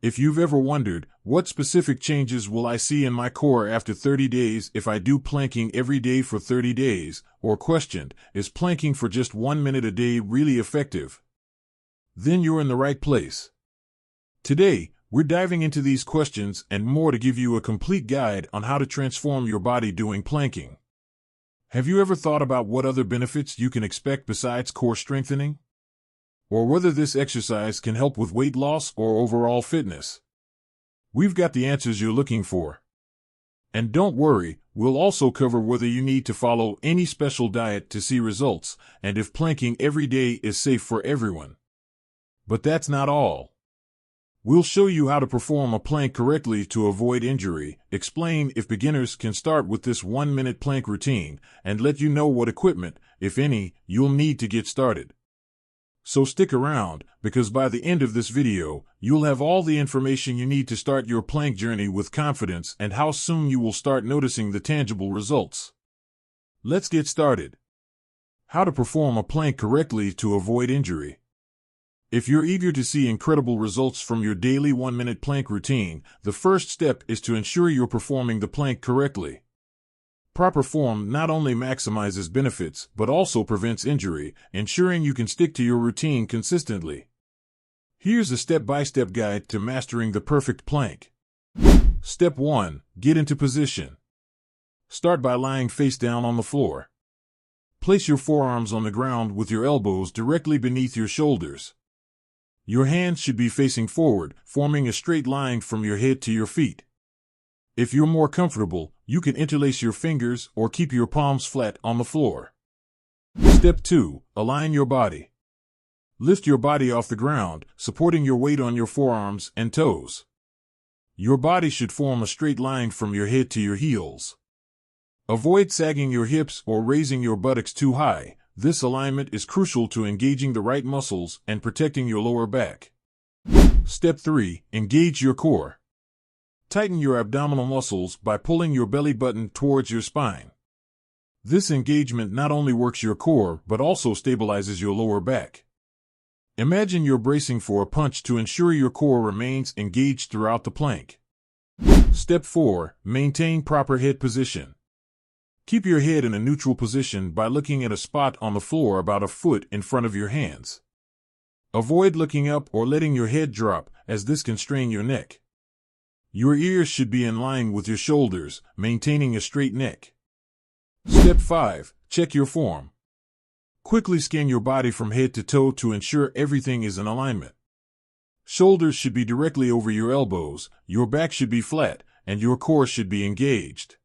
If you've ever wondered, what specific changes will I see in my core after 30 days if I do planking every day for 30 days, or questioned, is planking for just 1 minute a day really effective? Then you're in the right place. Today, we're diving into these questions and more to give you a complete guide on how to transform your body doing planking. Have you ever thought about what other benefits you can expect besides core strengthening? Or whether this exercise can help with weight loss or overall fitness? We've got the answers you're looking for. And don't worry, we'll also cover whether you need to follow any special diet to see results, and if planking every day is safe for everyone. But that's not all. We'll show you how to perform a plank correctly to avoid injury, explain if beginners can start with this 1-minute plank routine, and let you know what equipment, if any, you'll need to get started. So stick around, because by the end of this video, you'll have all the information you need to start your plank journey with confidence and how soon you will start noticing the tangible results. Let's get started. How to perform a plank correctly to avoid injury. If you're eager to see incredible results from your daily 1-minute plank routine, the first step is to ensure you're performing the plank correctly. Proper form not only maximizes benefits but also prevents injury, ensuring you can stick to your routine consistently. Here's a step-by-step guide to mastering the perfect plank. Step 1. Get into position. Start by lying face down on the floor. Place your forearms on the ground with your elbows directly beneath your shoulders. Your hands should be facing forward, forming a straight line from your head to your feet. If you're more comfortable, you can interlace your fingers or keep your palms flat on the floor. Step 2. Align your body. Lift your body off the ground, supporting your weight on your forearms and toes. Your body should form a straight line from your head to your heels. Avoid sagging your hips or raising your buttocks too high. This alignment is crucial to engaging the right muscles and protecting your lower back. Step 3. Engage your core. Tighten your abdominal muscles by pulling your belly button towards your spine. This engagement not only works your core but also stabilizes your lower back. Imagine you're bracing for a punch to ensure your core remains engaged throughout the plank. Step 4. Maintain proper head position. Keep your head in a neutral position by looking at a spot on the floor about a foot in front of your hands. Avoid looking up or letting your head drop, as this can strain your neck. Your ears should be in line with your shoulders, maintaining a straight neck. Step 5. Check your form. Quickly scan your body from head to toe to ensure everything is in alignment. Shoulders should be directly over your elbows, your back should be flat, and your core should be engaged.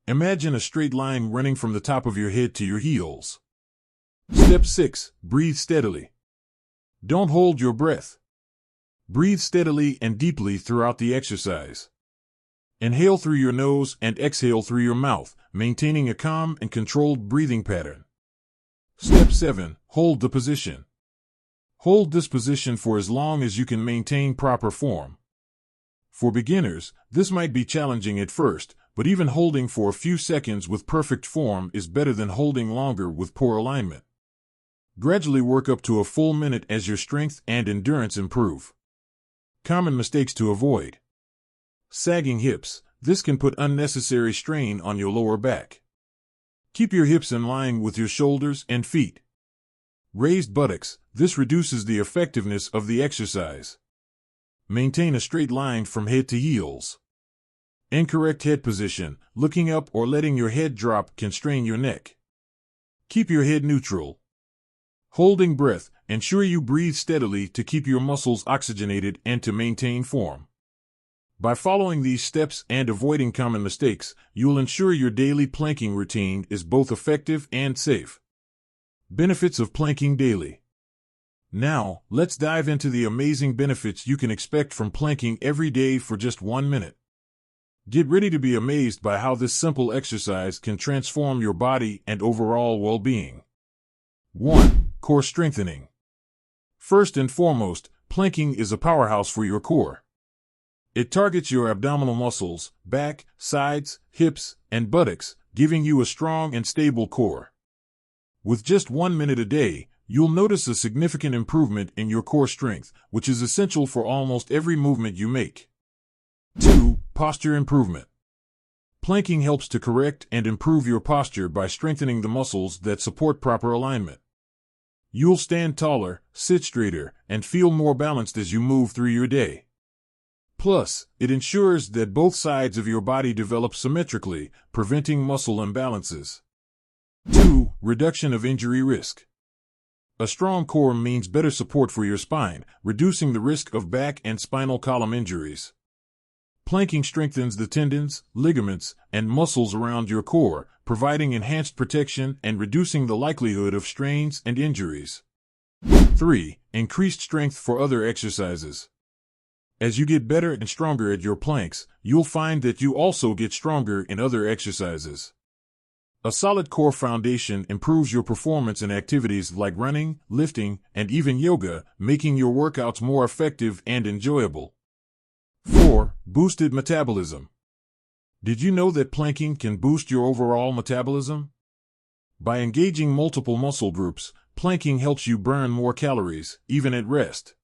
Imagine a straight line running from the top of your head to your heels. Step 6. Breathe steadily. Don't hold your breath. Breathe steadily and deeply throughout the exercise. Inhale through your nose and exhale through your mouth, maintaining a calm and controlled breathing pattern. Step 7. Hold the position. Hold this position for as long as you can maintain proper form. For beginners, this might be challenging at first, but even holding for a few seconds with perfect form is better than holding longer with poor alignment. Gradually work up to a full minute as your strength and endurance improve. Common mistakes to avoid. Sagging hips. This can put unnecessary strain on your lower back. Keep your hips in line with your shoulders and feet. Raised buttocks. This reduces the effectiveness of the exercise. Maintain a straight line from head to heels. Incorrect head position. Looking up or letting your head drop can strain your neck. Keep your head neutral. Holding breath. Ensure you breathe steadily to keep your muscles oxygenated and to maintain form. By following these steps and avoiding common mistakes, you'll ensure your daily planking routine is both effective and safe. Benefits of planking daily. Now, let's dive into the amazing benefits you can expect from planking every day for just 1 minute. Get ready to be amazed by how this simple exercise can transform your body and overall well-being. 1. Core strengthening. First and foremost, planking is a powerhouse for your core. It targets your abdominal muscles, back, sides, hips, and buttocks, giving you a strong and stable core. With just 1 minute a day, You'll notice a significant improvement in your core strength, which is essential for almost every movement you make. 2. Posture improvement. Planking helps to correct and improve your posture by strengthening the muscles that support proper alignment. You'll stand taller, sit straighter, and feel more balanced as you move through your day. Plus, it ensures that both sides of your body develop symmetrically, preventing muscle imbalances. 2. Reduction of injury risk. A strong core means better support for your spine, reducing the risk of back and spinal column injuries. Planking strengthens the tendons, ligaments, and muscles around your core, providing enhanced protection and reducing the likelihood of strains and injuries. 3. Increased strength for other exercises. As you get better and stronger at your planks, you'll find that you also get stronger in other exercises. A solid core foundation improves your performance in activities like running, lifting, and even yoga, making your workouts more effective and enjoyable. 4. Boosted metabolism. Did you know that planking can boost your overall metabolism? By engaging multiple muscle groups, planking helps you burn more calories, even at rest.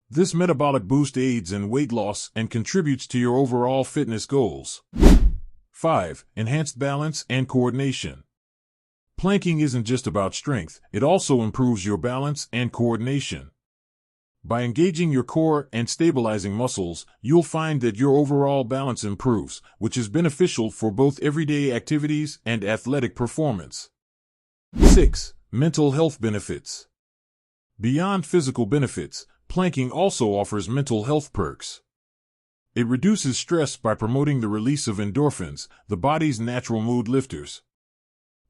This metabolic boost aids in weight loss and contributes to your overall fitness goals. 5. Enhanced balance and coordination. Planking isn't just about strength, it also improves your balance and coordination. By engaging your core and stabilizing muscles, you'll find that your overall balance improves, which is beneficial for both everyday activities and athletic performance. 6. Mental health benefits. Beyond physical benefits, planking also offers mental health perks. It reduces stress by promoting the release of endorphins, the body's natural mood lifters.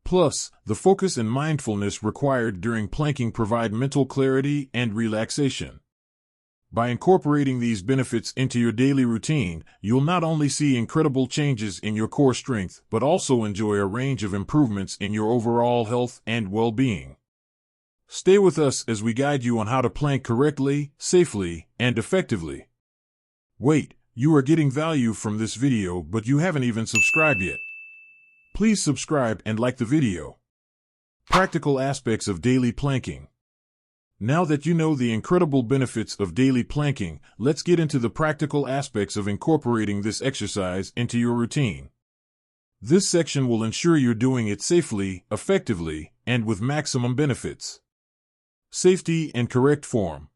Plus, the focus and mindfulness required during planking provide mental clarity and relaxation. By incorporating these benefits into your daily routine, you'll not only see incredible changes in your core strength, but also enjoy a range of improvements in your overall health and well-being. Stay with us as we guide you on how to plank correctly, safely, and effectively. Wait, you are getting value from this video, but you haven't even subscribed yet. Please subscribe and like the video. Practical aspects of daily planking. Now that you know the incredible benefits of daily planking, let's get into the practical aspects of incorporating this exercise into your routine. This section will ensure you're doing it safely, effectively, and with maximum benefits. Safety and correct form.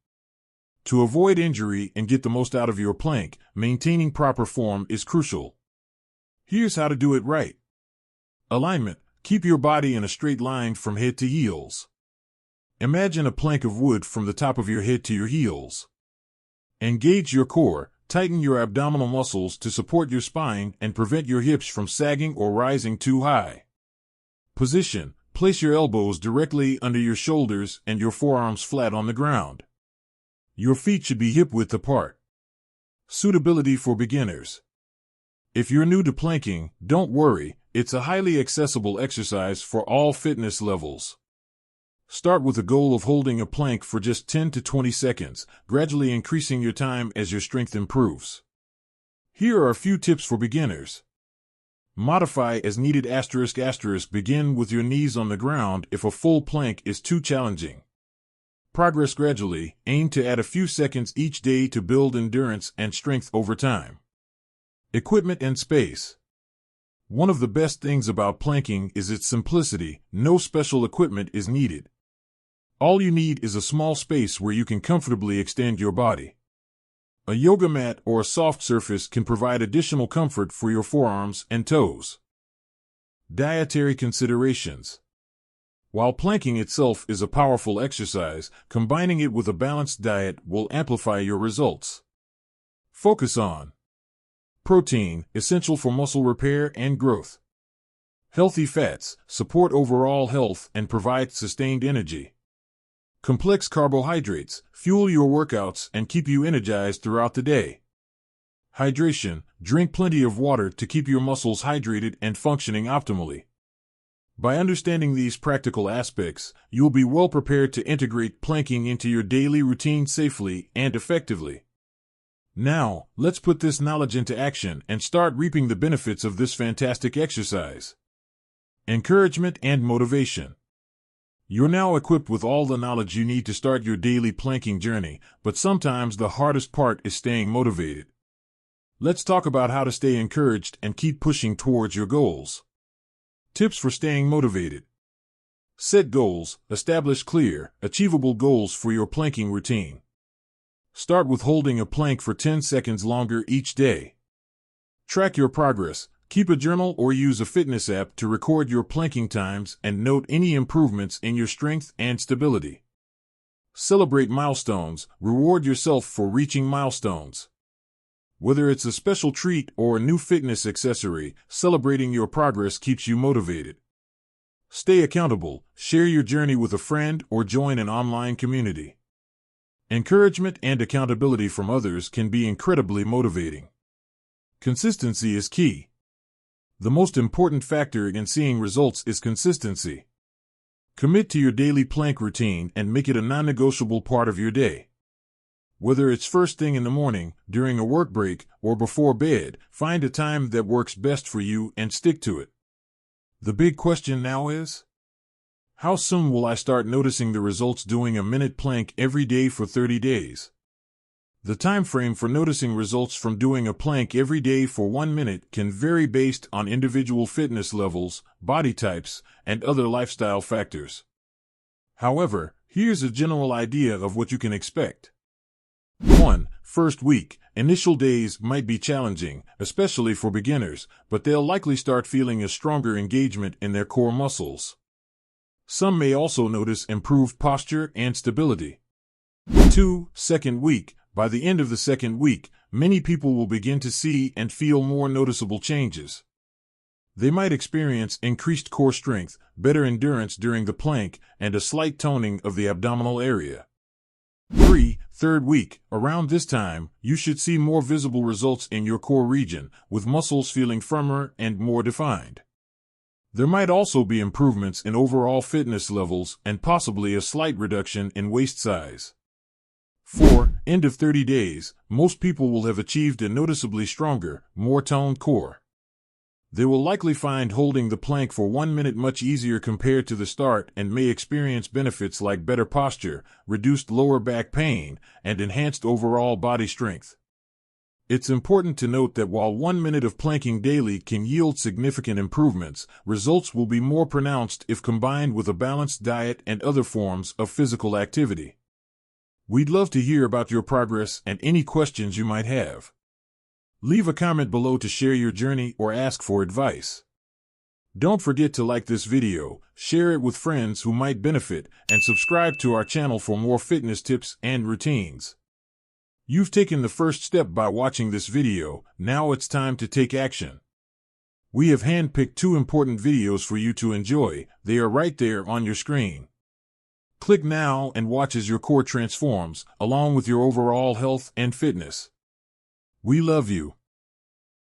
To avoid injury and get the most out of your plank, maintaining proper form is crucial. Here's how to do it right. Alignment. Keep your body in a straight line from head to heels. Imagine a plank of wood from the top of your head to your heels. Engage your core, tighten your abdominal muscles to support your spine and prevent your hips from sagging or rising too high. Position. Place your elbows directly under your shoulders and your forearms flat on the ground. Your feet should be hip-width apart. Suitability for beginners. If you're new to planking, don't worry, it's a highly accessible exercise for all fitness levels. Start with a goal of holding a plank for just 10 to 20 seconds, gradually increasing your time as your strength improves. Here are a few tips for beginners. Modify as needed ***. Begin with your knees on the ground if a full plank is too challenging. Progress gradually, aim to add a few seconds each day to build endurance and strength over time. Equipment and space. One of the best things about planking is its simplicity. No special equipment is needed. All you need is a small space where you can comfortably extend your body. A yoga mat or a soft surface can provide additional comfort for your forearms and toes. Dietary considerations. While planking itself is a powerful exercise, combining it with a balanced diet will amplify your results. Focus on protein, essential for muscle repair and growth. Healthy fats, support overall health and provide sustained energy. Complex carbohydrates, fuel your workouts and keep you energized throughout the day. Hydration, drink plenty of water to keep your muscles hydrated and functioning optimally. By understanding these practical aspects, you'll be well prepared to integrate planking into your daily routine safely and effectively. Now, let's put this knowledge into action and start reaping the benefits of this fantastic exercise. Encouragement and motivation. You're now equipped with all the knowledge you need to start your daily planking journey, but sometimes the hardest part is staying motivated. Let's talk about how to stay encouraged and keep pushing towards your goals. Tips for staying motivated. Set goals. Establish clear, achievable goals for your planking routine. Start with holding a plank for 10 seconds longer each day. Track your progress. Keep a journal or use a fitness app to record your planking times and note any improvements in your strength and stability. Celebrate milestones. Reward yourself for reaching milestones. Whether it's a special treat or a new fitness accessory, celebrating your progress keeps you motivated. Stay accountable. Share your journey with a friend or join an online community. Encouragement and accountability from others can be incredibly motivating. Consistency is key. The most important factor in seeing results is consistency. Commit to your daily plank routine and make it a non-negotiable part of your day. Whether it's first thing in the morning, during a work break, or before bed, find a time that works best for you and stick to it. The big question now is, how soon will I start noticing the results doing a minute plank every day for 30 days? The time frame for noticing results from doing a plank every day for 1 minute can vary based on individual fitness levels, body types, and other lifestyle factors. However, here's a general idea of what you can expect. 1. First week. Initial days might be challenging, especially for beginners, but they'll likely start feeling a stronger engagement in their core muscles. Some may also notice improved posture and stability. 2. Second week. By the end of the second week, many people will begin to see and feel more noticeable changes. They might experience increased core strength, better endurance during the plank, and a slight toning of the abdominal area. 3. Third week. Around this time, you should see more visible results in your core region, with muscles feeling firmer and more defined. There might also be improvements in overall fitness levels and possibly a slight reduction in waist size. 4. End of 30 days. Most people will have achieved a noticeably stronger, more toned core. They will likely find holding the plank for 1 minute much easier compared to the start and may experience benefits like better posture, reduced lower back pain, and enhanced overall body strength. It's important to note that while 1 minute of planking daily can yield significant improvements, results will be more pronounced if combined with a balanced diet and other forms of physical activity. We'd love to hear about your progress and any questions you might have. Leave a comment below to share your journey or ask for advice. Don't forget to like this video, share it with friends who might benefit, and subscribe to our channel for more fitness tips and routines. You've taken the first step by watching this video. Now it's time to take action. We have handpicked 2 important videos for you to enjoy. They are right there on your screen. Click now and watch as your core transforms, along with your overall health and fitness. We love you.